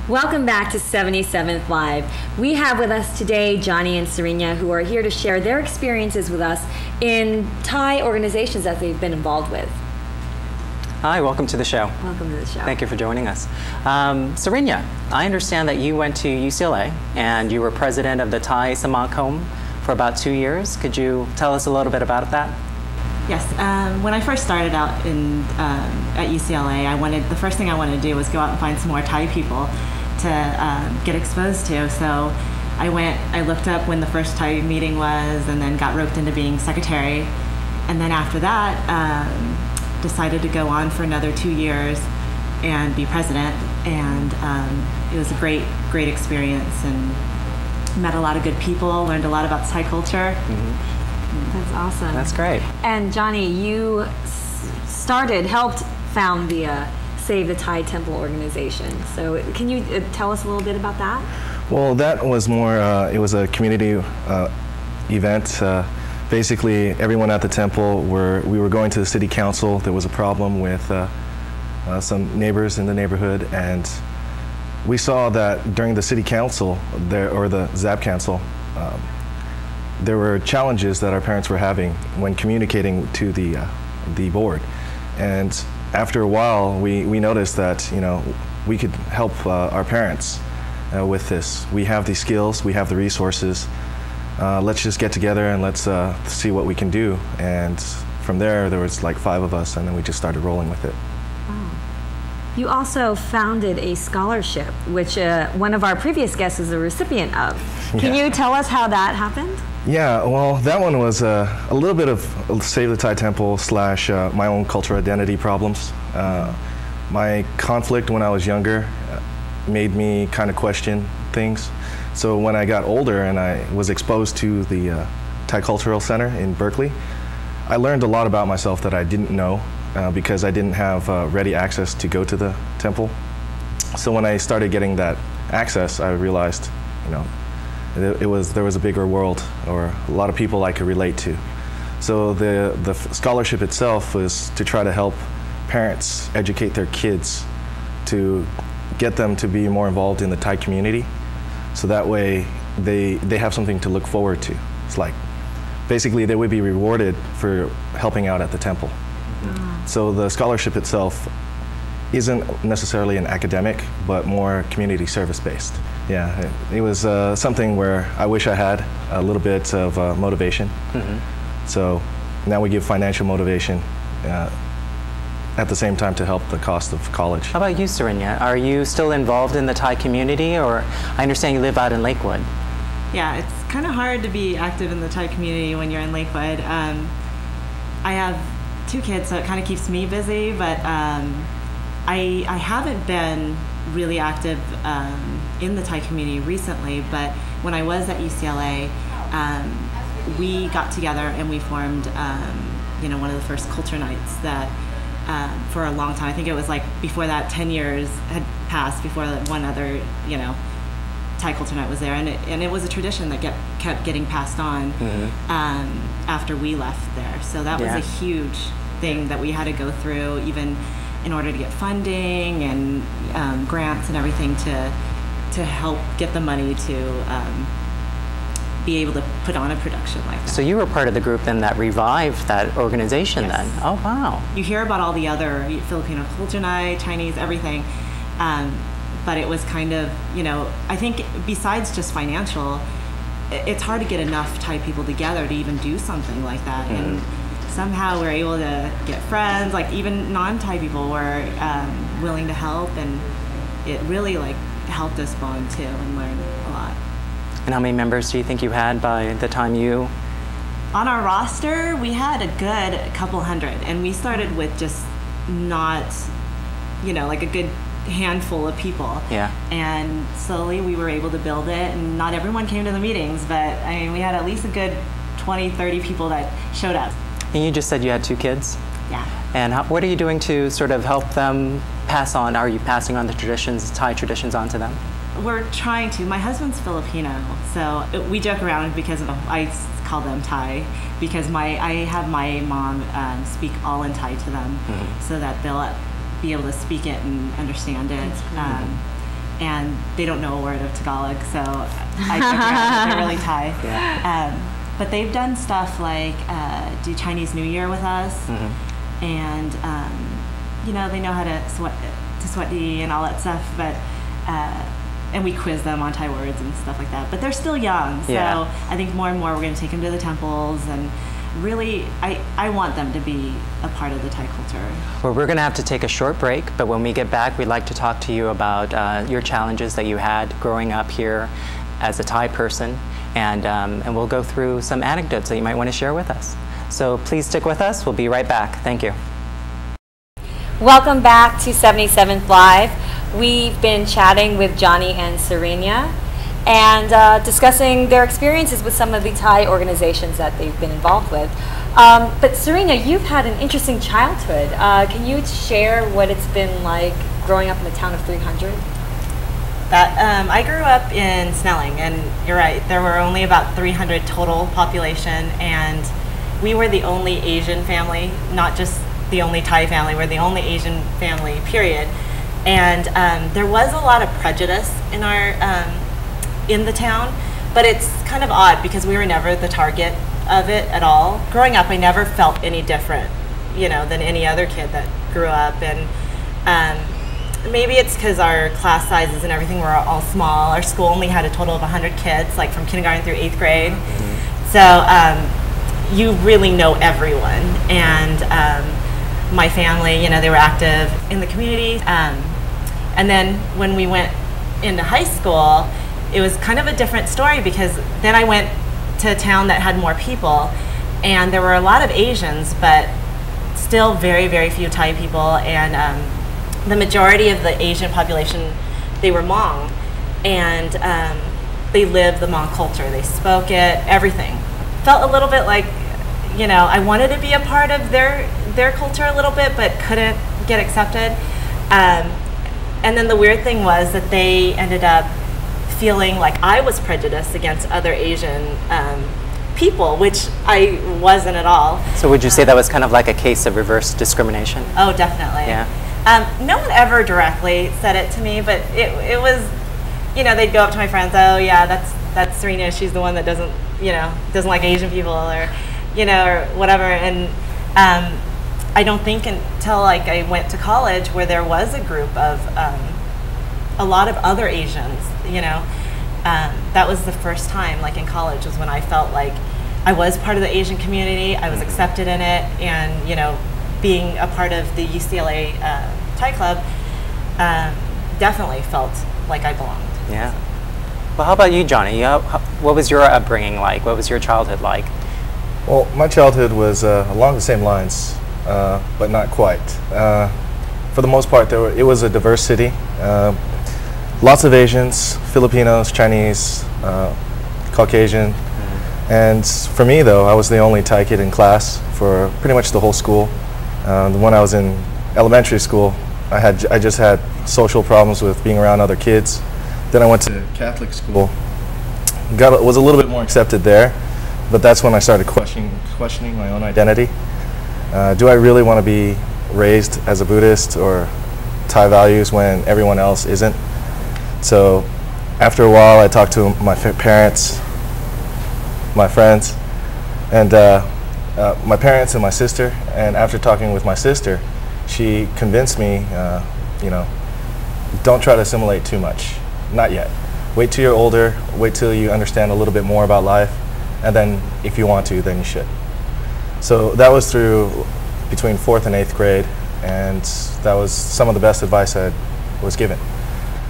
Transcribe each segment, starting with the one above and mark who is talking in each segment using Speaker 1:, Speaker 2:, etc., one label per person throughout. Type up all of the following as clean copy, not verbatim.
Speaker 1: Welcome back to 77th Live. We have with us today Johnny and Serena, who are here to share their experiences with us in Thai organizations that they've been involved with.
Speaker 2: Hi, welcome to the show.
Speaker 1: Welcome to the show.
Speaker 2: Thank you for joining us. Serena, I understand that you went to UCLA and you were president of the Thai Samakom for about 2 years. Could you tell us a little bit about that?
Speaker 3: Yes, when I first started out at UCLA, the first thing I wanted to do was go out and find some more Thai people to get exposed to. So I looked up when the first Thai meeting was, and then got roped into being secretary. And then after that, decided to go on for another 2 years and be president. And it was a great experience, and met a lot of good people, learned a lot about Thai culture.
Speaker 2: Mm-hmm.
Speaker 1: That's awesome.
Speaker 2: That's great.
Speaker 1: And Johnny, you helped found the Save the Thai Temple organization. So can you tell us a little bit about that?
Speaker 4: Well, that was more, it was a community event. Basically, everyone at the temple we were going to the city council. There was a problem with some neighbors in the neighborhood, and we saw that during the city council, or the ZAP council, there were challenges that our parents were having when communicating to the board. And after a while, we noticed that, you know, we could help our parents with this. We have the skills, we have the resources. Let's just get together and let's see what we can do. And from there was like 5 of us, and then we just started rolling with it.
Speaker 1: You also founded a scholarship, which one of our previous guests is a recipient of. Can you tell us how that happened?
Speaker 4: Yeah, well, that one was a little bit of Save the Thai Temple / my own cultural identity problems. My conflict when I was younger made me kind of question things. So when I got older and I was exposed to the Thai Cultural Center in Berkeley, I learned a lot about myself that I didn't know because I didn't have ready access to go to the temple. So when I started getting that access, I realized, you know, there was a bigger world, or a lot of people I could relate to. So the scholarship itself was to try to help parents educate their kids to get them to be more involved in the Thai community. So that way they have something to look forward to. It's like, basically they would be rewarded for helping out at the temple. So the scholarship itself isn't necessarily an academic, but more community service based. Yeah, it was something where I wish I had a little bit of motivation. So now we give financial motivation at the same time to help the cost of college.
Speaker 2: How about you, Serena? Are you still involved in the Thai community, or I understand you live out in Lakewood?
Speaker 3: Yeah, it's kind of hard to be active in the Thai community when you're in Lakewood. I have 2 kids, so it kind of keeps me busy, but I haven't been really active in the Thai community recently, but when I was at UCLA, we got together and we formed you know, one of the first culture nights that for a long time, I think it was like before that 10 years had passed before one other, you know, Thai culture night was there, and it was a tradition that kept getting passed on after we left there. So that was a huge thing that we had to go through, even in order to get funding and grants and everything to help get the money to be able to put on a production like that.
Speaker 2: So you were part of the group then that revived that organization then? Oh, wow.
Speaker 3: You hear about all the other Filipino culture night, Chinese, everything. But it was kind of, you know, I think besides just financial, it's hard to get enough Thai people together to even do something like that. And somehow we're able to get friends, like even non-Thai people were willing to help, and it really like helped us bond too and learn a lot.
Speaker 2: And how many members do you think you had by the time you?
Speaker 3: On our roster, we had a good couple hundred, and we started with just not, you know, like a good handful of people.
Speaker 2: Yeah.
Speaker 3: And slowly we were able to build it, and not everyone came to the meetings, but I mean, we had at least a good 20, 30 people that showed up.
Speaker 2: And you just said you had 2 kids?
Speaker 3: Yeah.
Speaker 2: And what are you doing to sort of help them pass on? Are you passing on the traditions, Thai traditions, onto them?
Speaker 3: We're trying to. My husband's Filipino, so we joke around because I call them Thai, because I have my mom speak all in Thai to them, so that they'll be able to speak it and understand it. and they don't know a word of Tagalog, so I joke around that they're really Thai.
Speaker 2: Yeah.
Speaker 3: But they've done stuff like do Chinese New Year with us, and you know, they know how to sweaty and all that stuff, but and we quiz them on Thai words and stuff like that. But they're still young, so I think more and more we're going to take them to the temples, and really, I want them to be a part of the Thai culture.
Speaker 2: Well, we're going to have to take a short break, but when we get back, we'd like to talk to you about your challenges that you had growing up here as a Thai person, and we'll go through some anecdotes that you might want to share with us. So please stick with us. We'll be right back. Thank you.
Speaker 1: Welcome back to 77th Live. We've been chatting with Johnny and Serena and discussing their experiences with some of the Thai organizations that they've been involved with. But Serena, you've had an interesting childhood. Can you share what it's been like growing up in the town of 300?
Speaker 3: I grew up in Snelling, and you're right, there were only about 300 total population, and we were the only Asian family, not just the only Thai family, we're the only Asian family, period. And there was a lot of prejudice in our in the town, but it's kind of odd because we were never the target of it at all. Growing up, I never felt any different, you know, than any other kid that grew up, and maybe it's because our class sizes and everything were all small. Our school only had a total of 100 kids, like from kindergarten through 8th grade. So you really know everyone, and my family, you know, they were active in the community. And then when we went into high school, it was kind of a different story because then I went to a town that had more people, and there were a lot of Asians, but still very, very few Thai people, and the majority of the Asian population, they were Hmong, and they lived the Hmong culture. They spoke it, everything. Felt a little bit like, you know, I wanted to be a part of their culture a little bit, but couldn't get accepted. And then the weird thing was that they ended up feeling like I was prejudiced against other Asian people, which I wasn't at all.
Speaker 2: So would you say that was kind of like a case of reverse discrimination?
Speaker 3: Oh, definitely.
Speaker 2: Yeah.
Speaker 3: No one ever directly said it to me, but it was, you know, they'd go up to my friends, oh yeah, that's Serena, she's the one that doesn't like Asian people, or, you know, or whatever. And I don't think until like I went to college where there was a group of a lot of other Asians, you know, that was the first time, like in college, was when I felt like I was part of the Asian community, I was accepted in it, and, you know, being a part of the UCLA Thai Club, definitely felt like I belonged.
Speaker 2: Yeah. Well, how about you, Johnny? What was your upbringing like? What was your childhood like?
Speaker 4: Well, my childhood was along the same lines, but not quite. For the most part, it was a diverse city. Lots of Asians, Filipinos, Chinese, Caucasian. And for me, though, I was the only Thai kid in class for pretty much the whole school. When I was in elementary school, I just had social problems with being around other kids. Then I went to Catholic school. Was a little bit more accepted there, but that's when I started questioning my own identity. Do I really want to be raised as a Buddhist or Thai values when everyone else isn't? So after a while, I talked to my parents, my friends, and my parents and my sister. And after talking with my sister, she convinced me, you know, don't try to assimilate too much. Not yet. Wait till you're older, wait till you understand a little bit more about life, and then if you want to, then you should. So that was through between 4th and 8th grade, and that was some of the best advice I was given.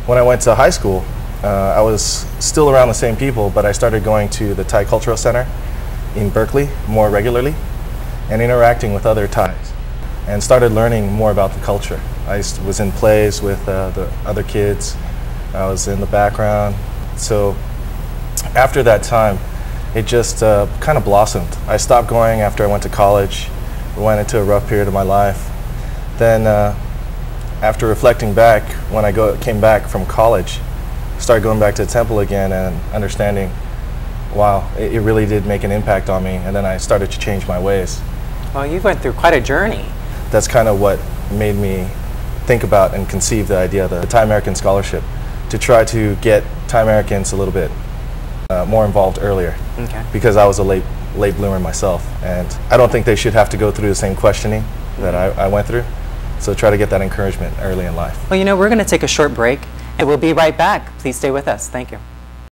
Speaker 4: When I went to high school, I was still around the same people, but I started going to the Thai Cultural Center in Berkeley more regularly and interacting with other Thais, and started learning more about the culture. I was in plays with the other kids. I was in the background. So after that time, it just kind of blossomed. I stopped going after I went to college. I went into a rough period of my life. Then after reflecting back, when I came back from college, started going back to the temple again and understanding, wow, it really did make an impact on me. And then I started to change my ways.
Speaker 2: Well, you went through quite a journey.
Speaker 4: That's kind of what made me think about and conceive the idea of the Thai American Scholarship, to try to get Thai Americans a little bit more involved earlier.
Speaker 2: Okay.
Speaker 4: Because I was a late bloomer myself, and I don't think they should have to go through the same questioning that I went through. So try to get that encouragement early in life.
Speaker 2: Well, you know, we're going to take a short break, and we'll be right back. Please stay with us. Thank you.